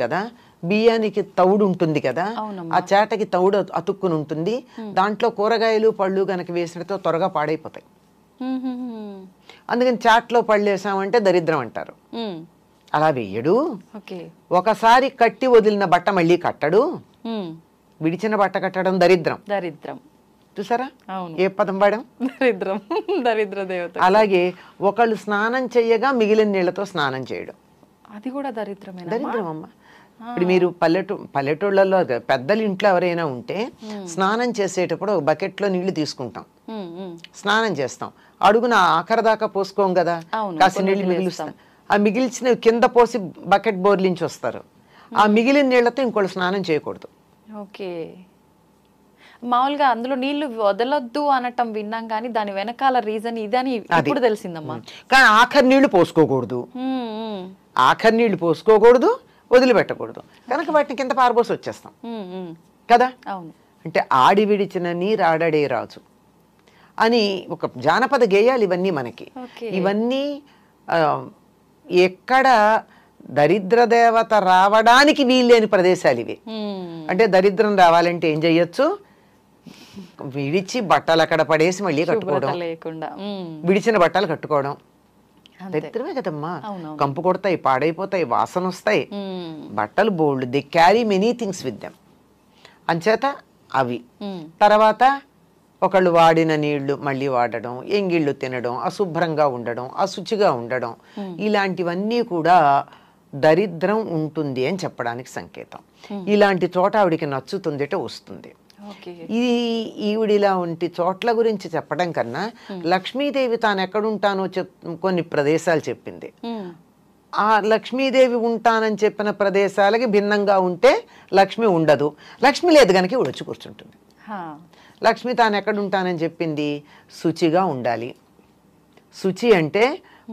కదా, బియ్యానికి తౌడు ఉంటుంది కదా, ఆ చేటకి తౌడు అతుక్కుని ఉంటుంది, దాంట్లో కూరగాయలు పళ్ళు కనుక వేసినతో త్వరగా పాడైపోతాయి. అందుకని చాట్లో పళ్ళు వేసామంటే దరిద్రం అంటారు. అలా వేయడు. ఒకసారి కట్టి వదిలిన బట్ట మళ్ళీ కట్టడు. విడిచిన బట్ట కట్టడం దరిద్రం. దరిద్రం చూసారా ఏ పదం వాడాం? దరిద్రం, దరిద్ర దేవత. అలాగే ఒకళ్ళు స్నానం చెయ్యగా మిగిలిన నీళ్లతో స్నానం చేయడం, అది కూడా దరిద్రమే. దరిద్రం అమ్మ. ఇప్పుడు మీరు పల్లెటూళ్ళలో పెద్దలు ఇంట్లో ఎవరైనా ఉంటే స్నానం చేసేటప్పుడు ఒక బకెట్లో నీళ్లు తీసుకుంటాం, స్నానం చేస్తాం, అడుగున ఆఖరి దాకా పోసుకోం కదా, కాసి నీళ్లు మిగిలిస్తాం. ఆ మిగిల్చిన కింద పోసి బకెట్ బోర్లించి వస్తారు. ఆ మిగిలిన నీళ్లతో ఇంకోళ్ళు స్నానం చేయకూడదు. ఓకే, మామూలుగా అందులో నీళ్లు వదలొద్దు అనటం విన్నాం, కానీ దాని వెనకాల రీజన్ ఇదని ఇప్పుడు తెలిసిందమ్మా. కానీ ఆఖరి నీళ్లు పోసుకోకూడదు, ఆఖరి నీళ్లు పోసుకోకూడదు, వదిలిపెట్టకూడదు. కనుక వాటిని కింద పారబోసి వచ్చేస్తాం కదా. అంటే ఆడి విడిచిన నీరు ఆడడే రాజు అని ఒక జానపద గేయాలు ఇవన్నీ మనకి. ఇవన్నీ ఎక్కడ దరిద్ర దేవత రావడానికి వీల్లేని ప్రదేశాలు ఇవి. అంటే దరిద్రం రావాలంటే ఏం చెయ్యొచ్చు? విడిచి బట్టలు అక్కడ పడేసి మళ్ళీ కట్టుకోవడం, విడిచిన బట్టలు కట్టుకోవడం దరిద్రమే కదమ్మా. కంపు కొడతాయి, పాడైపోతాయి, వాసన వస్తాయి. బట్టలు బోల్డ్, they carry many things with them. అంచేత అవి. తర్వాత ఒకళ్ళు వాడిన నీళ్లు మళ్ళీ వాడడం, ఎంగిళ్ళు తినడం, అశుభ్రంగా ఉండడం, అశుచిగా ఉండడం, ఇలాంటివన్నీ కూడా దరిద్రం ఉంటుంది అని చెప్పడానికి సంకేతం. ఇలాంటి చోట ఆవిడికి నచ్చుతుందిట వస్తుంది. ఇది ఈవిడిలా ఉంటి చోట్ల గురించి చెప్పడం కన్నా లక్ష్మీదేవి తాను ఎక్కడుంటానో కొన్ని ప్రదేశాలు చెప్పింది. ఆ లక్ష్మీదేవి ఉంటానని చెప్పిన ప్రదేశాలకి భిన్నంగా ఉంటే లక్ష్మి ఉండదు. లక్ష్మి లేదు కనుక వచ్చి కూర్చుంటుంది. లక్ష్మి తాను ఎక్కడ ఉంటానని చెప్పింది? శుచిగా ఉండాలి. శుచి అంటే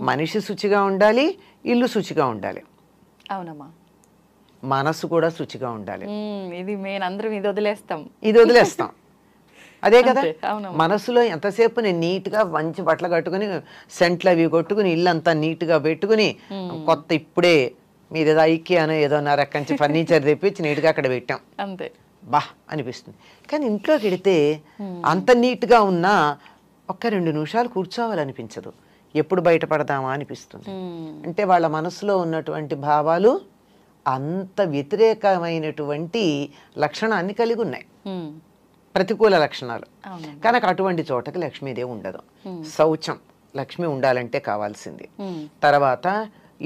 మనిషి శుచిగా ఉండాలి, ఇల్లు శుచిగా ఉండాలి. అవునమ్మా. మనసు కూడా శుచిగా ఉండాలి. ఇది మెయిన్. అందరం ఇది వదిలేస్తాం అదే కదా. మనసులో ఎంతసేపు నేను నీట్గా మంచి బట్టలు కట్టుకుని సెంట్లు అవి కొట్టుకుని ఇల్లంతా నీట్గా పెట్టుకుని కొత్త ఇప్పుడే మీరు ఏదో ఐక్యానో ఏదో రకంచి ఫర్నిచర్ తెప్పించి నీట్గా అక్కడ పెట్టాం అంతే, బా అనిపిస్తుంది. కానీ ఇంట్లోకి వెడితే అంత నీట్గా ఉన్నా ఒక్క 2 నిమిషాలు కూర్చోవాలనిపించదు. ఎప్పుడు బయటపడదామా అనిపిస్తుంది. అంటే వాళ్ళ మనసులో ఉన్నటువంటి భావాలు అంత వ్యతిరేకమైనటువంటి లక్షణాన్ని కలిగి ఉన్నాయి, ప్రతికూల లక్షణాలు. కనుక అటువంటి చోటకి లక్ష్మీదేవి ఉండదు. శౌచం లక్ష్మి ఉండాలంటే కావాల్సింది. తర్వాత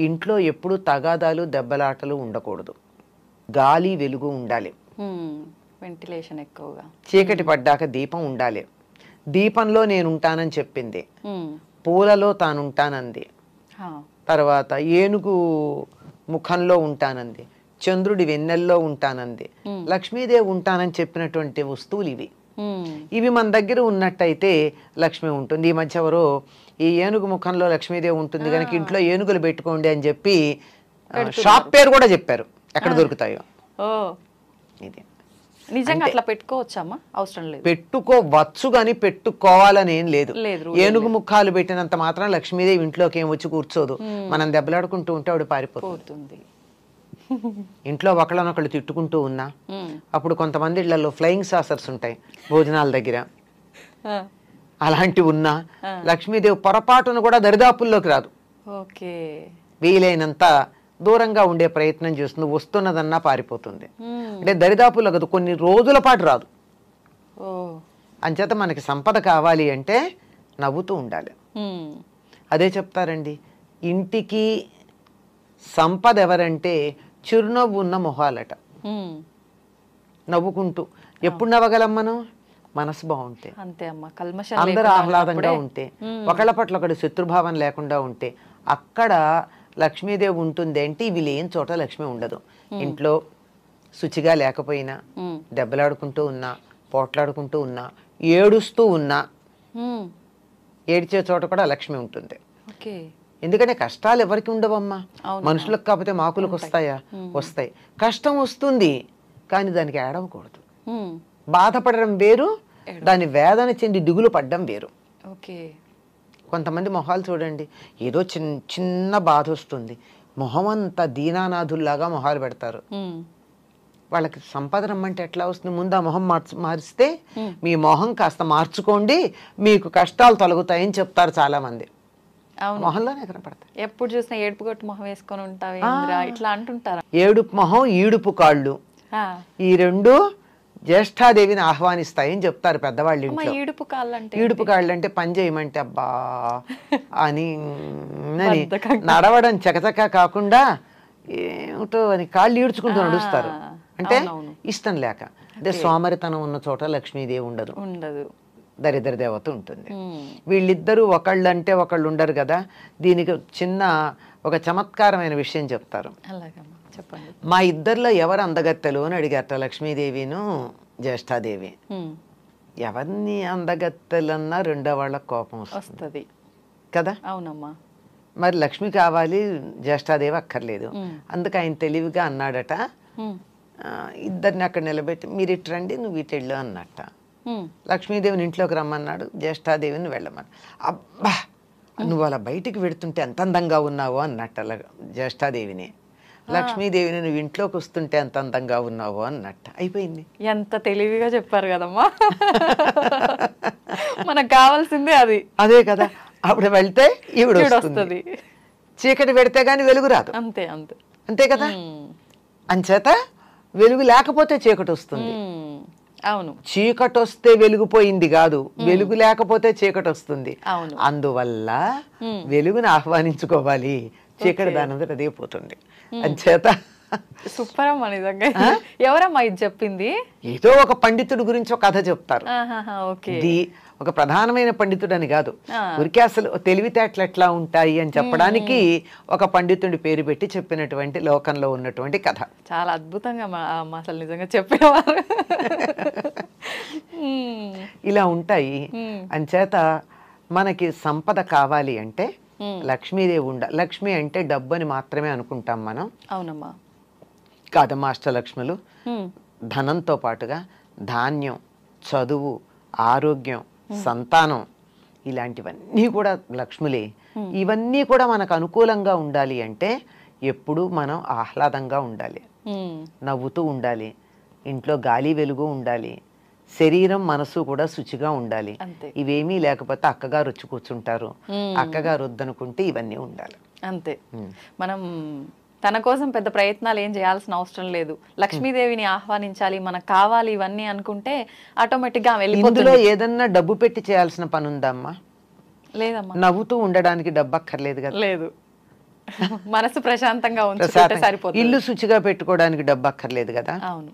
ఇంట్లో ఎప్పుడు తగాదాలు దెబ్బలాటలు ఉండకూడదు. గాలి వెలుగు ఉండాలి, వెంటిలేషన్ ఎక్కువగా. చీకటి పడ్డాక దీపం ఉండాలి. దీపంలో నేను ఉంటానని చెప్పింది, పూలలో తానుంటానంది. తర్వాత ఏనుగు ముఖంలో ఉంటానంది, చంద్రుడి వెన్నెల్లో ఉంటానంది. లక్ష్మీదేవి ఉంటానని చెప్పినటువంటి వస్తువులు ఇవి. ఇవి మన దగ్గర ఉన్నట్టయితే లక్ష్మి ఉంటుంది. ఈ మధ్య ఎవరో ఈ ఏనుగు ముఖంలో లక్ష్మీదేవి ఉంటుంది కనుక ఇంట్లో ఏనుగులు పెట్టుకోండి అని చెప్పి షాప్ పేరు కూడా చెప్పారు, ఎక్కడ దొరుకుతాయో. ఇది నిజంగా అట్లా పెట్టుకోవచ్చమ్మా? అవసరం లేదు. పెట్టుకోవచ్చు కానీ పెట్టుకోవాలని ఏం లేదు. ఏనుగు ముఖాలు పెట్టినంత మాత్రం లక్ష్మీదేవి ఇంట్లోకి ఏం వచ్చి కూర్చోదు. మనం దెబ్బలాడుకుంటూ ఉంటే ఆవిడ పారిపోతుంది. ఇంట్లో ఒకళ్ళనొకళ్ళు తిట్టుకుంటూ ఉన్నా, అప్పుడు కొంతమంది ఇళ్లలో ఫ్లయింగ్ సాసర్స్ ఉంటాయి భోజనాల దగ్గర, అలాంటివి ఉన్నా లక్ష్మీదేవి పొరపాటును కూడా దరిదాపుల్లోకి రాదు. వీలైనంత దూరంగా ఉండే ప్రయత్నం చేస్తుంది. వస్తున్నదన్నా పారిపోతుంది. అంటే దరిదాపుల్లో కదా, కొన్ని రోజుల పాటు రాదు. అంచేత మనకి సంపద కావాలి అంటే నవ్వుతూ ఉండాలి. అదే చెప్తారండి, ఇంటికి సంపద ఎవరంటే చిరునవ్వు ఉన్న మొహాలట. నవ్వుకుంటూ ఎప్పుడు నవ్వగలం మనం? మనసు బాగుంటే, అందరూ ఆహ్లాదంగా ఉంటే, ఒకళ్ళ పట్ల ఒకటి శత్రుభావం లేకుండా ఉంటే అక్కడ లక్ష్మీదేవి ఉంటుంది. అంటే ఇవి లేని చోట లక్ష్మి ఉండదు. ఇంట్లో శుచిగా లేకపోయినా, దెబ్బలాడుకుంటూ ఉన్నా, పోట్లాడుకుంటూ ఉన్నా, ఏడుస్తూ ఉన్నా, ఏడ్చే చోట కూడా లక్ష్మి ఉంటుంది. ఎందుకంటే కష్టాలు ఎవరికి ఉండవమ్మా, మనుషులకు కాకపోతే మాకులకు వస్తాయా? వస్తాయి. కష్టం వస్తుంది కానీ దానికి ఏడవకూడదు. బాధపడడం వేరు, దాని వేదన చెంది దిగులు పడ్డం వేరు. కొంతమంది మొహాలు చూడండి, ఏదో చిన్న బాధ వస్తుంది, మొహం అంతా దీనానాథుల్లాగా మొహాలు పెడతారు. వాళ్ళకి సంపద రమ్మంటే ఎట్లా వస్తుంది? ముందు ఆ మొహం మారిస్తే మీ మొహం కాస్త మార్చుకోండి, మీకు కష్టాలు తొలగుతాయని చెప్తారు చాలా మంది. మొహంలోనే కనపడతాయి. ఎప్పుడు చూసినా ఏడుపు కొట్టు మొహం వేసుకొని ఉంటావు ఇట్లా అంటుంటారు. ఏడుపు మొహం, ఈడుపు కాళ్ళు, ఈ రెండు జ్యేష్ఠాదేవిని ఆహ్వానిస్తాయని చెప్తారు పెద్దవాళ్ళు ఇంట్లో. ఈడుపు కాళ్ళు అంటే పని చేయమంటే అబ్బా అని నడవడం చకచకా కాకుండా ఏమిటో అని కాళ్ళు ఈడ్చుకుంటూ నడుస్తారు. అంటే ఇష్టం లేక. అంటే సోమరితనం ఉన్న చోట లక్ష్మీదేవి ఉండదు, దరిద్ర దేవత ఉంటుంది. వీళ్ళిద్దరూ ఒకళ్ళు అంటే ఒకళ్ళు ఉండరు కదా. దీనికి చిన్న ఒక చమత్కారమైన విషయం చెప్తారు. మా ఇద్దరిలో ఎవరు అందగత్తెలు అని అడిగారట లక్ష్మీదేవిను జ్యేష్ఠాదేవి. ఎవరిని అందగత్తెలన్నా రెండో వాళ్ళకి కోపం వస్తుంది కదా. అవునమ్మా. మరి లక్ష్మి కావాలి, జ్యేష్ఠాదేవి అక్కర్లేదు. అందుకు ఆయన తెలివిగా అన్నాడట, ఇద్దరిని అక్కడ నిలబెట్టి మీరు ఇటు రండి, నువ్వు ఇటు వెళ్ళు అన్నట్ట. లక్ష్మీదేవిని ఇంట్లోకి రమ్మన్నాడు, జ్యేష్ఠాదేవిని వెళ్ళమన్నాడు. అబ్బా నువ్వు అలా బయటికి వెడుతుంటే ఎంత అందంగా ఉన్నావో అన్నట్ట జ్యేష్ఠాదేవిని. లక్ష్మీదేవిని నువ్వు ఇంట్లోకి వస్తుంటే ఎంత అందంగా ఉన్నావో అన్నట్ట. అయిపోయింది. ఎంత తెలివిగా చెప్పారు కదమ్మా. మనకు కావాల్సిందే అదే కదా. అప్పుడు వెళ్తే ఈవిడ వస్తుంది, చీకటి పెడితే గాని వెలుగు రాదు. అంతే కదా. అంచేత వెలుగు లేకపోతే చీకటి వస్తుంది. అవును, చీకటి వస్తే వెలుగుపోయింది కాదు, వెలుగు లేకపోతే చీకటి వస్తుంది. అందువల్ల వెలుగుని ఆహ్వానించుకోవాలి, చీకటి దానంతా అదే పోతుంది. అంచేత సూపర్ అమ్మా. నిజంగా ఎవరమ్మా ఇది చెప్పింది? ఏదో ఒక పండితుడి గురించి ఒక కథ చెప్తారు. ఇది ఒక ప్రధానమైన పండితుడు అని కాదు, ఊరికే అసలు తెలివితేటలు ఎట్లా ఉంటాయి అని చెప్పడానికి ఒక పండితుడి పేరు పెట్టి చెప్పినటువంటి లోకంలో ఉన్నటువంటి కథ. చాలా అద్భుతంగా అసలు నిజంగా చెప్పేవారు. ఇలా ఉంటాయి. అంచేత మనకి సంపద కావాలి అంటే లక్ష్మీదేవి లక్ష్మి అంటే డబ్బు అని మాత్రమే అనుకుంటాం మనం. అవునమ్మా. కాదమ్మా, అష్టలక్ష్ములు ధనంతో పాటుగా ధాన్యం, చదువు, ఆరోగ్యం, సంతానం ఇలాంటివన్నీ కూడా లక్ష్ములే. ఇవన్నీ కూడా మనకు అనుకూలంగా ఉండాలి అంటే ఎప్పుడూ మనం ఆహ్లాదంగా ఉండాలి, నవ్వుతూ ఉండాలి, ఇంట్లో గాలి వెలుగు ఉండాలి, శరీరం మనసు కూడా శుచిగా ఉండాలి. ఇవేమీ లేకపోతే అక్కగారు వచ్చి కూర్చుంటారు, అక్కగారు వద్దనుకుంటే ఇవన్నీ ఉండాలి. అంతే. మనం తన కోసం పెద్ద ప్రయత్నాలు ఏం చేయాల్సిన అవసరం లేదు. లక్ష్మీదేవిని ఆహ్వానించాలి, మనకు కావాలి ఇవన్నీ అనుకుంటే ఆటోమేటిక్ గా వెళ్ళిపోతుంది. ఇందులో ఏదన్నా డబ్బు పెట్టి చేయాల్సిన పని ఉందమ్మా? లేదమ్మా. నవ్వుతూ ఉండడానికి డబ్బు అక్కర్లేదు కదా. లేదు, మనసు ప్రశాంతంగా ఉంచుకుంటే సరిపోతుంది. ఇల్లు శుచిగా పెట్టుకోవడానికి డబ్బు అక్కర్లేదు కదా. అవును.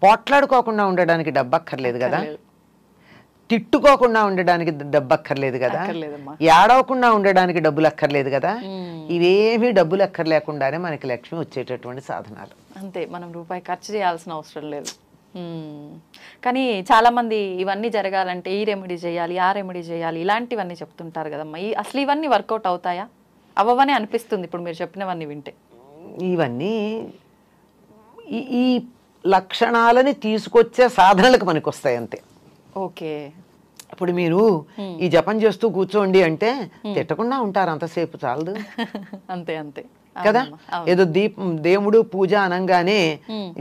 పోట్లాడుకోకుండా ఉండడానికి డబ్బు అక్కర్లేదు కదా. తిట్టుకోకుండా ఉండడానికి డబ్బు అక్కర్లేదు కదా. ఏడవకుండా ఉండడానికి డబ్బులు అక్కర్లేదు కదా. ఇవేమీ డబ్బులు అక్కర్లేకుండానే మనకి లక్ష్మి వచ్చేటటువంటి సాధనాలు. అంతే, మనం రూపాయి ఖర్చు చేయాల్సిన అవసరం లేదు. కానీ చాలా మంది ఇవన్నీ జరగాలంటే ఈ రెమెడీ చేయాలి, ఆ రెమెడీ చేయాలి, ఇలాంటివన్నీ చెప్తుంటారు కదమ్మా. అసలు ఇవన్నీ వర్కౌట్ అవుతాయా? అవ్వవనే అనిపిస్తుంది ఇప్పుడు మీరు చెప్పినవన్నీ వింటే. ఇవన్నీ ఈ లక్షణాలని తీసుకొచ్చే సాధనలకు మనకు వస్తాయి అంతే. ఓకే. ఇప్పుడు మీరు ఈ జపం చేస్తూ కూర్చోండి అంటే తిట్టకుండా ఉంటారు అంతసేపు, చాలదు. అంతే అంతే కదా. ఏదో దేవుడు పూజ అనగానే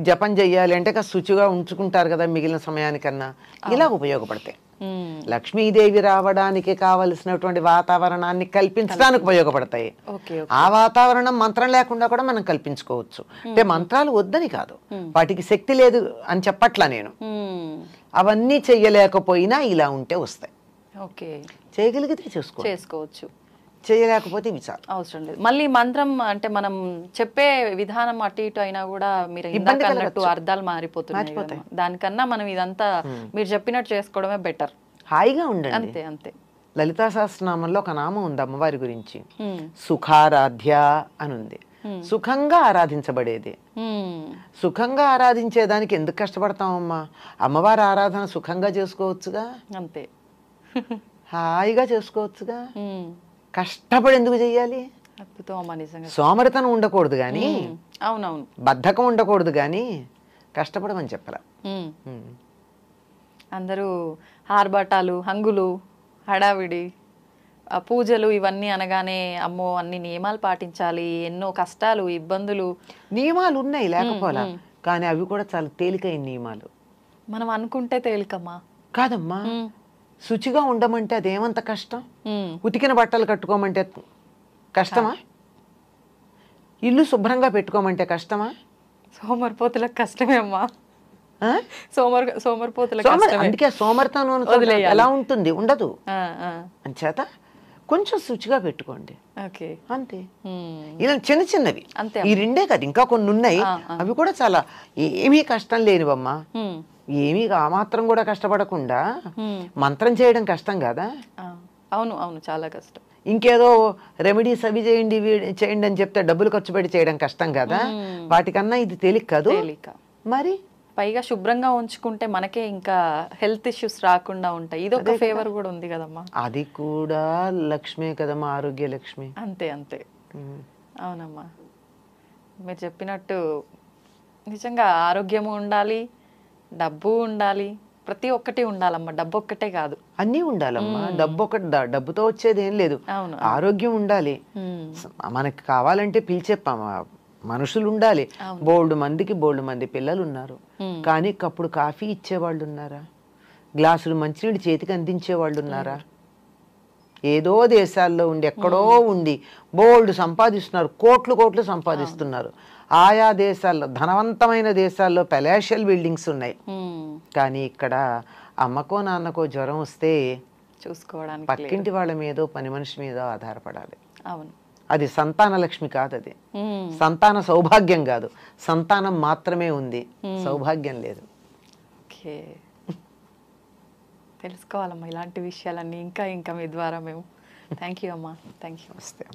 జపం చెయ్యాలి అంటే శుచిగా ఉంచుకుంటారు కదా మిగిలిన సమయానికన్నా. ఇలా ఉపయోగపడతాయి. లక్ష్మీదేవి రావడానికి కావలసినటువంటి వాతావరణాన్ని కల్పించడానికి ఉపయోగపడతాయి. ఆ వాతావరణం మంత్రం లేకుండా కూడా మనం కల్పించుకోవచ్చు. అంటే మంత్రాలు వద్దని కాదు, వాటికి శక్తి లేదు అని చెప్పట్లా నేను. అవన్నీ చెయ్యలేకపోయినా ఇలా ఉంటే వస్తాయి. చేయగలిగితే చేసుకోవచ్చు, చేయలేకపోతే విచారం అవసరం లేదు. మళ్ళీ మంత్రం అంటే మనం చెప్పే విధానం అటు ఇటు అయినా కూడా మీరు ఇందాక అన్నట్టు అర్థాలు మారిపోతున్నాయి. దానికన్నా మనం ఇదంతా మీరు చెప్పినట్టు చేసుకోవడమే బెటర్. హాయిగా ఉండండి. అంతే అంతే. లలితా సహస్రనామంలో ఒక నామం ఉంది అమ్మవారి గురించి, సుఖారాధ్య అని ఉంది. సుఖంగా ఆరాధించబడేది. సుఖంగా ఆరాధించేదానికి ఎందుకు కష్టపడతామమ్మా? అమ్మవారి ఆరాధన సుఖంగా చేసుకోవచ్చుగా. అంతే, హాయిగా చేసుకోవచ్చుగా. కష్టపడి ఎందుకు చెయ్యాలి? సోమరితనం ఉండకూడదు గాని, అవునవును, బద్ధకం ఉండకూడదు గాని కష్టపడమని చెప్పాల. అందరూ ఆర్భాటాలు, హంగులు, హడావిడి, ఆ పూజలు ఇవన్నీ అనగానే అమ్మో అన్ని నియమాలు పాటించాలి, ఎన్నో కష్టాలు ఇబ్బందులు. నియమాలు ఉన్నాయి లేకపోలా, కానీ అవి కూడా చాలా తేలికైన నియమాలు. మనం అనుకుంటే తేలికమ్మా. కాదమ్మా, శుచిగా ఉండమంటే అదేమంత కష్టం? ఉతికిన బట్టలు కట్టుకోమంటే కష్టమా? ఇల్లు శుభ్రంగా పెట్టుకోమంటే కష్టమా? సోమరిపోతులకు కష్టమే అమ్మా. సోమరిపోతులకు అందుకే సోమరితనం ఎలా ఉంటుంది? ఉండదు. అంచేత కొంచెం శుచిగా పెట్టుకోండి అంతే. ఇలా చిన్న చిన్నవి ఈ రెండే కాదు, ఇంకా కొన్ని ఉన్నాయి. అవి కూడా చాలా ఏమీ కష్టం లేనివమ్మా. ఏమీ ఆ మాత్రం కూడా కష్టపడకుండా మంత్రం చేయడం కష్టం కదా? అవును అవును, చాలా కష్టం. ఇంకేదో రెమెడీస్ అవి చేయండి చేయండి అని చెప్తే డబ్బులు ఖర్చు పెట్టి చేయడం కష్టం కదా? వాటికన్నా ఇది తేలిక కాదు మరి. పైగా శుభ్రంగా ఉంచుకుంటే మనకే ఇంకా హెల్త్ ఇష్యూస్ రాకుండా ఉంటాయి. ఇది ఒక ఫేవర్ కూడా ఉంది కదమ్మా. అది కూడా లక్ష్మే కదమ్మా, ఆరోగ్య లక్ష్మి. అంతే అంతే. అవునమ్మా, మీరు చెప్పినట్టు నిజంగా ఆరోగ్యము ఉండాలి, డబ్బు ఉండాలి, ప్రతి ఒక్కటి ఉండాలమ్మా. డబ్బు ఒక్కటే కాదు, అన్నీ ఉండాలమ్మా. డబ్బుతో వచ్చేది ఏం లేదు. ఆరోగ్యం ఉండాలి. మనకి కావాలంటే పిలిచే మనుషులు ఉండాలి. బోల్డ్ మంది పిల్లలు ఉన్నారు, కానీ కప్పుడు కాఫీ ఇచ్చేవాళ్ళు ఉన్నారా? గ్లాసులు మంచినీళ్ళు చేతికి అందించేవాళ్ళు ఉన్నారా? ఏదో దేశాల్లో ఉండి ఎక్కడో ఉండి బోల్డ్ సంపాదిస్తున్నారు, కోట్లు సంపాదిస్తున్నారు. ఆయా దేశాల్లో ధనవంతమైన దేశాల్లో పెలాషియల్ బిల్డింగ్స్ ఉన్నాయి, కానీ ఇక్కడ అమ్మకో నాన్నకో జ్వరం వస్తే చూసుకోవడానికి పక్కింటి వాళ్ళ మీదో పని మనిషి మీదో ఆధారపడాలి. అవును, అది సంతాన లక్ష్మి కాదు, అది సంతాన సౌభాగ్యం కాదు. సంతానం మాత్రమే ఉంది, సౌభాగ్యం లేదు. ఓకే, తెలుసుకోవాలమ్మా ఇలాంటి విషయాలన్నీ ఇంకా ఇంకా మీ ద్వారా మేము. థ్యాంక్ యూ అమ్మా, థ్యాంక్ యూ. నమస్తే.